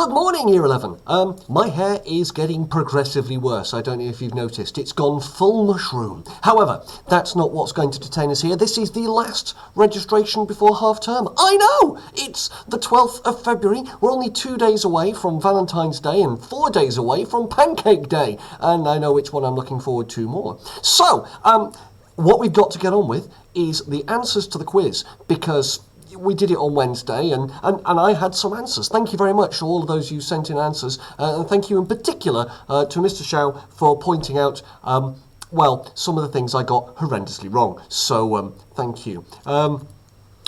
Good morning, Year 11. My hair is getting progressively worse. I don't know if you've noticed. It's gone full mushroom. However, that's not what's going to detain us here. This is the last registration before half term. I know! It's the 12th of February. We're only 2 days away from Valentine's Day and 4 days away from Pancake Day. And I know which one I'm looking forward to more. So, what we've got to get on with is the answers to the quiz, because we did it on Wednesday, and I had some answers. Thank you very much to all of those who sent in answers, and thank you in particular to Mr. Shao for pointing out, some of the things I got horrendously wrong. So, thank you.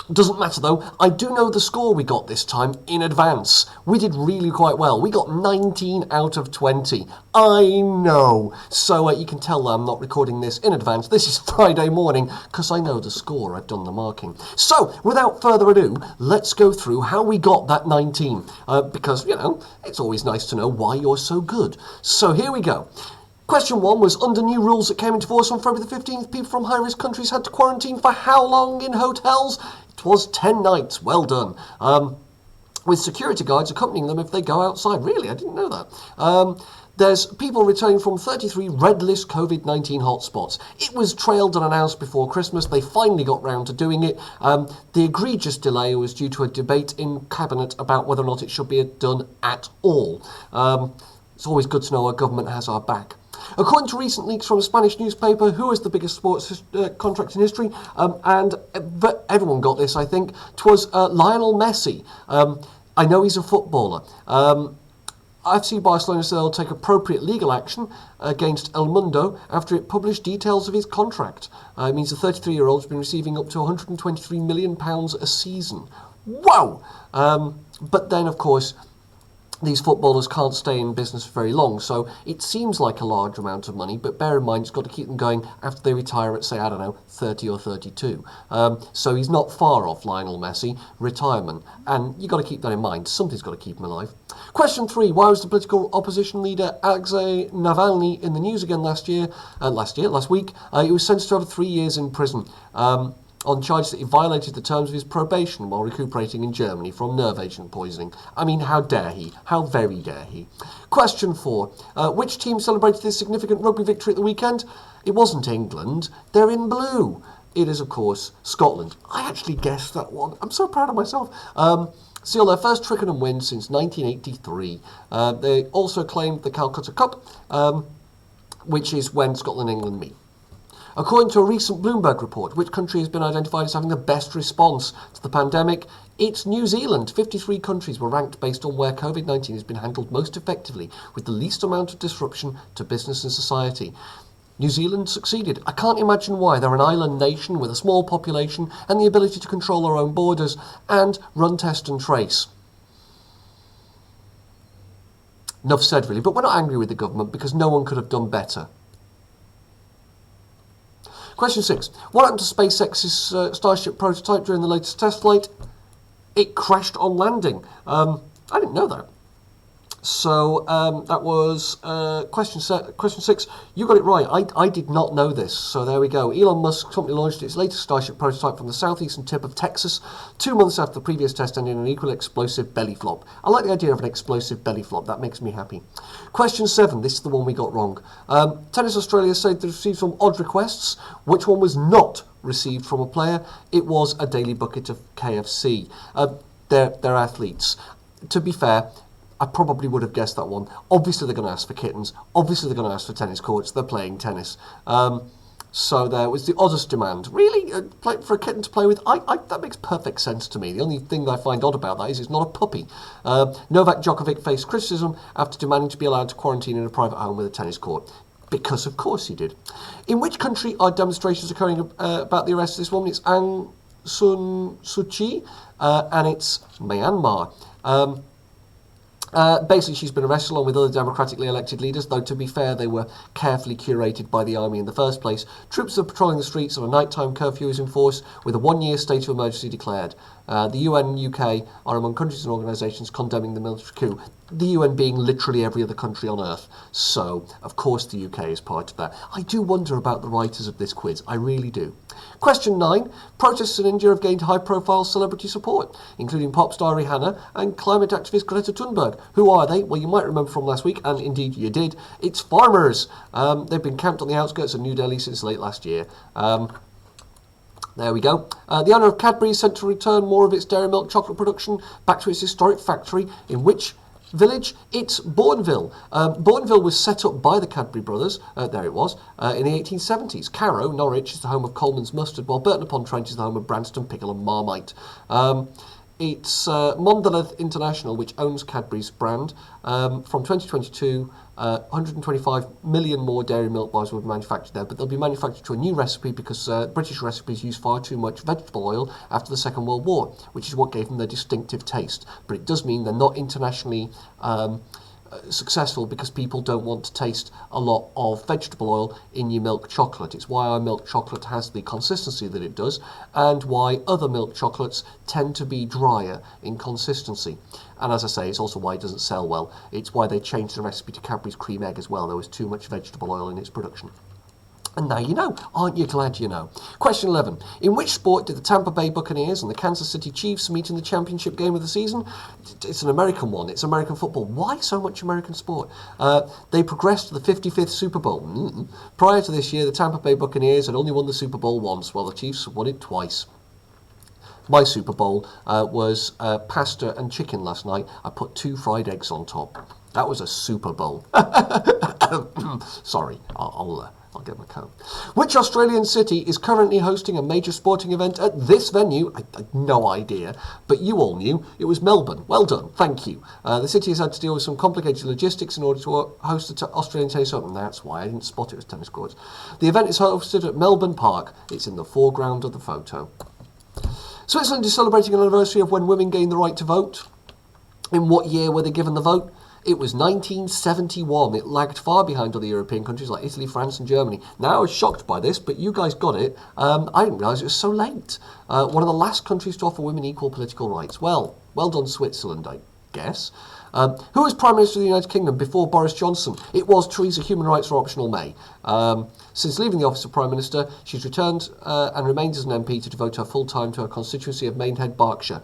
Doesn't matter though, I do know the score we got this time in advance. We did really quite well. We got 19 out of 20. I know. So you can tell that I'm not recording this in advance. This is Friday morning because I know the score. I've done the marking. So without further ado, let's go through how we got that 19. Because, it's always nice to know why you're so good. So here we go. Question 1 was, under new rules that came into force on February the 15th, people from high-risk countries had to quarantine for how long in hotels? It was 10 nights. Well done. With security guards accompanying them if they go outside. Really? I didn't know that. There's people returning from 33 red list COVID-19 hotspots. It was trailed and announced before Christmas. They finally got round to doing it. The egregious delay was due to a debate in Cabinet about whether or not it should be done at all. It's always good to know our government has our back. According to recent leaks from a Spanish newspaper, who is the biggest sports contract in history? But everyone got this, I think. 'Twas Lionel Messi. I know he's a footballer. FC Barcelona said they'll take appropriate legal action against El Mundo after it published details of his contract. It means the 33-year-old has been receiving up to £123 million a season. Wow! But then, of course, these footballers can't stay in business for very long, so it seems like a large amount of money, but bear in mind it's got to keep them going after they retire at, say, 30 or 32. So he's not far off Lionel Messi, retirement, and you've got to keep that in mind. Something's got to keep him alive. Question 3, why was the political opposition leader Alexei Navalny in the news again last week? He was sentenced to over 3 years in prison. On charges that he violated the terms of his probation while recuperating in Germany from nerve agent poisoning. I mean, how dare he? How very dare he? Question 4. Which team celebrated this significant rugby victory at the weekend? It wasn't England. They're in blue. It is, of course, Scotland. I actually guessed that one. I'm so proud of myself. Sealed their first Twickenham win since 1983. They also claimed the Calcutta Cup, which is when Scotland and England meet. According to a recent Bloomberg report, which country has been identified as having the best response to the pandemic? It's New Zealand. 53 countries were ranked based on where COVID-19 has been handled most effectively, with the least amount of disruption to business and society. New Zealand succeeded. I can't imagine why. They're an island nation with a small population and the ability to control their own borders and run, test and trace. Enough said, really, but we're not angry with the government because no one could have done better. Question 6. What happened to SpaceX's Starship prototype during the latest test flight? It crashed on landing. I didn't know that. So that was question 6. You got it right. I did not know this. So there we go. Elon Musk's company launched its latest Starship prototype from the southeastern tip of Texas 2 months after the previous test ended in an equally explosive belly flop. I like the idea of an explosive belly flop. That makes me happy. Question 7. This is the one we got wrong. Tennis Australia said they received some odd requests. Which one was not received from a player? It was a daily bucket of KFC. They're athletes. To be fair, I probably would have guessed that one. Obviously, they're going to ask for kittens. Obviously, they're going to ask for tennis courts. They're playing tennis. So there was the oddest demand. Really? For a kitten to play with? That makes perfect sense to me. The only thing I find odd about that is it's not a puppy. Novak Djokovic faced criticism after demanding to be allowed to quarantine in a private home with a tennis court. Because, of course, he did. In which country are demonstrations occurring about the arrest of this woman? It's Aung San Suu Kyi, and it's Myanmar. Basically, she's been arrested along with other democratically elected leaders, though to be fair, they were carefully curated by the army in the first place. Troops are patrolling the streets and a nighttime curfew is in force with a 1-year state of emergency declared. The UN and UK are among countries and organisations condemning the military coup. The UN being literally every other country on earth. So, of course, the UK is part of that. I do wonder about the writers of this quiz. I really do. Question 9. Protests in India have gained high-profile celebrity support, including pop star Rihanna and climate activist Greta Thunberg. Who are they? Well, you might remember from last week, and indeed you did. It's farmers. They've been camped on the outskirts of New Delhi since late last year. There we go. The owner of Cadbury is sent to return more of its dairy milk chocolate production back to its historic factory in which village? It's Bourneville. Bourneville was set up by the Cadbury brothers, there it was, in the 1870s. Carrow, Norwich, is the home of Coleman's Mustard, while Burton-upon-Trent is the home of Branston Pickle and Marmite. It's Mondelez International, which owns Cadbury's brand. From 2022, 125 million more dairy milk bars will be manufactured there, but they'll be manufactured to a new recipe because British recipes use far too much vegetable oil after the Second World War, which is what gave them their distinctive taste. But it does mean they're not internationally successful because people don't want to taste a lot of vegetable oil in your milk chocolate. It's why our milk chocolate has the consistency that it does, and why other milk chocolates tend to be drier in consistency. And as I say, it's also why it doesn't sell well. It's why they changed the recipe to Cadbury's cream egg as well. There was too much vegetable oil in its production. And now you know. Aren't you glad you know? Question 11. In which sport did the Tampa Bay Buccaneers and the Kansas City Chiefs meet in the championship game of the season? It's an American one. It's American football. Why so much American sport? They progressed to the 55th Super Bowl. Prior to this year, the Tampa Bay Buccaneers had only won the Super Bowl once, while the Chiefs won it twice. My Super Bowl was pasta and chicken last night. I put 2 fried eggs on top. That was a Super Bowl. Sorry, I'll get my coat. Which Australian city is currently hosting a major sporting event at this venue? I had no idea, but you all knew. It was Melbourne. Well done, thank you. The city has had to deal with some complicated logistics in order to host the Australian Tennis Open. That's why I didn't spot it as tennis courts. The event is hosted at Melbourne Park. It's in the foreground of the photo. Switzerland is celebrating an anniversary of when women gained the right to vote. In what year were they given the vote? It was 1971. It lagged far behind other European countries like Italy, France and Germany. Now I was shocked by this, but you guys got it. I didn't realise it was so late. One of the last countries to offer women equal political rights. Well done Switzerland, I guess. Who was Prime Minister of the United Kingdom before Boris Johnson? It was Theresa Human Rights are Optional May. Since leaving the office of Prime Minister, she's returned and remains as an MP to devote her full time to her constituency of Maidenhead, Berkshire.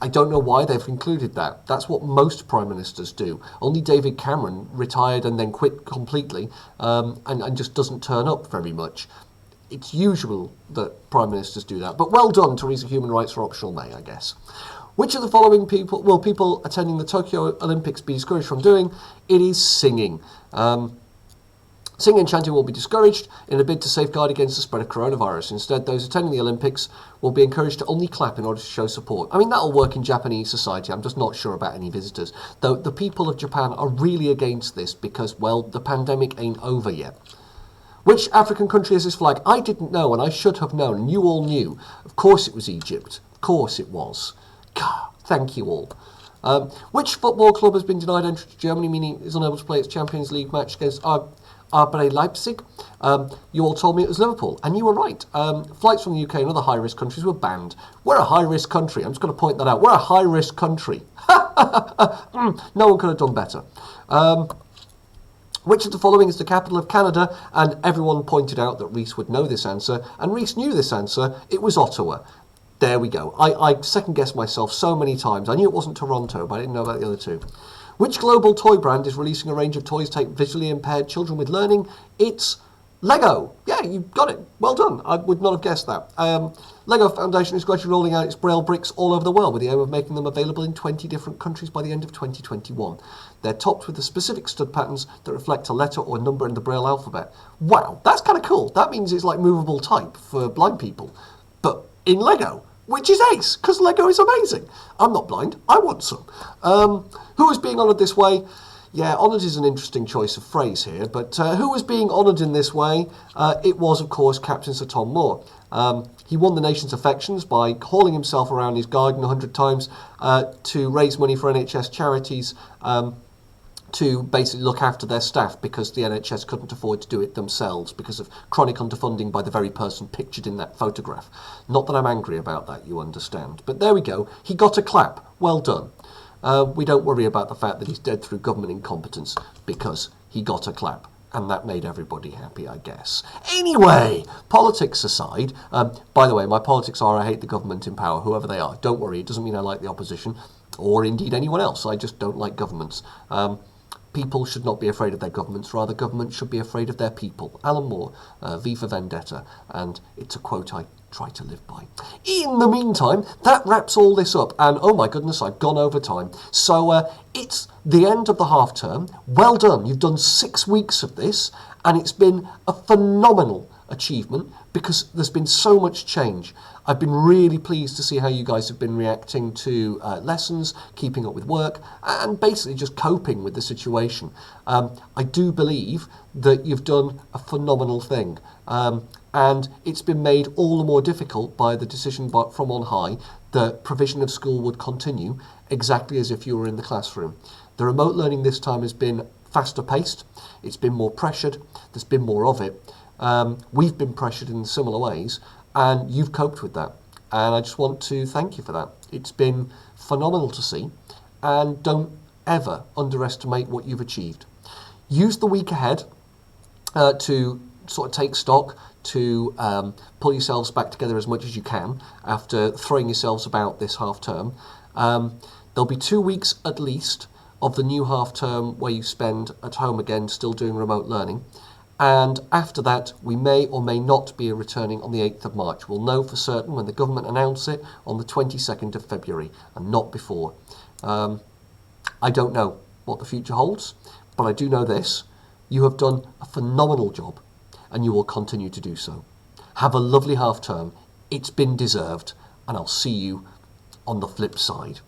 I don't know why they've included that. That's what most Prime Ministers do. Only David Cameron retired and then quit completely and just doesn't turn up very much. It's usual that Prime Ministers do that. But well done, Theresa Human Rights are Optional May, I guess. Which of the following people will people attending the Tokyo Olympics be discouraged from doing? It is singing. Singing and chanting will be discouraged in a bid to safeguard against the spread of coronavirus. Instead, those attending the Olympics will be encouraged to only clap in order to show support. I mean, that'll work in Japanese society. I'm just not sure about any visitors. Though the people of Japan are really against this because, well, the pandemic ain't over yet. Which African country has this flag? I didn't know, and I should have known, and you all knew. Of course it was Egypt. Of course it was. God, thank you all. Which football club has been denied entry to Germany, meaning is unable to play its Champions League match against RB Leipzig? You all told me it was Liverpool, and you were right. Flights from the UK and other high-risk countries were banned. We're a high-risk country. I'm just going to point that out. We're a high-risk country. No one could have done better. Which of the following is the capital of Canada? And everyone pointed out that Reese would know this answer, and Reese knew this answer. It was Ottawa. There we go. I second-guessed myself so many times. I knew it wasn't Toronto, but I didn't know about the other two. Which global toy brand is releasing a range of toys to help visually impaired children with learning? It's Lego. Yeah, you got it. Well done. I would not have guessed that. Lego Foundation is gradually rolling out its Braille bricks all over the world with the aim of making them available in 20 different countries by the end of 2021. They're topped with the specific stud patterns that reflect a letter or number in the Braille alphabet. Wow, that's kind of cool. That means it's like movable type for blind people, but in Lego, which is ace, because Lego is amazing. I'm not blind. I want some. Who is being honoured this way? Yeah, honoured is an interesting choice of phrase here, but who was being honoured in this way? It was, of course, Captain Sir Tom Moore. He won the nation's affections by hauling himself around his garden 100 times to raise money for NHS charities, to basically look after their staff because the NHS couldn't afford to do it themselves because of chronic underfunding by the very person pictured in that photograph. Not that I'm angry about that, you understand. But there we go. He got a clap. Well done. We don't worry about the fact that he's dead through government incompetence because he got a clap. And that made everybody happy, I guess. Anyway, politics aside, by the way, my politics are I hate the government in power, whoever they are. Don't worry, it doesn't mean I like the opposition, or indeed anyone else. I just don't like governments. People should not be afraid of their governments, rather governments should be afraid of their people. Alan Moore, V for Vendetta, and it's a quote I try to live by. In the meantime, that wraps all this up, and oh my goodness, I've gone over time. So it's the end of the half term. Well done, you've done 6 weeks of this, and it's been a phenomenal achievement because there's been so much change. I've been really pleased to see how you guys have been reacting to lessons, keeping up with work, and basically just coping with the situation. I do believe that you've done a phenomenal thing, and it's been made all the more difficult by the decision from on high that provision of school would continue exactly as if you were in the classroom. The remote learning this time has been faster paced, it's been more pressured, there's been more of it. We've been pressured in similar ways, and you've coped with that. And I just want to thank you for that. It's been phenomenal to see, and don't ever underestimate what you've achieved. Use the week ahead to sort of take stock, to pull yourselves back together as much as you can after throwing yourselves about this half term. There'll be 2 weeks at least of the new half term where you spend at home again still doing remote learning. And after that, we may or may not be returning on the 8th of March. We'll know for certain when the government announce it on the 22nd of February, and not before. I don't know what the future holds, but I do know this. You have done a phenomenal job, and you will continue to do so. Have a lovely half term. It's been deserved, and I'll see you on the flip side.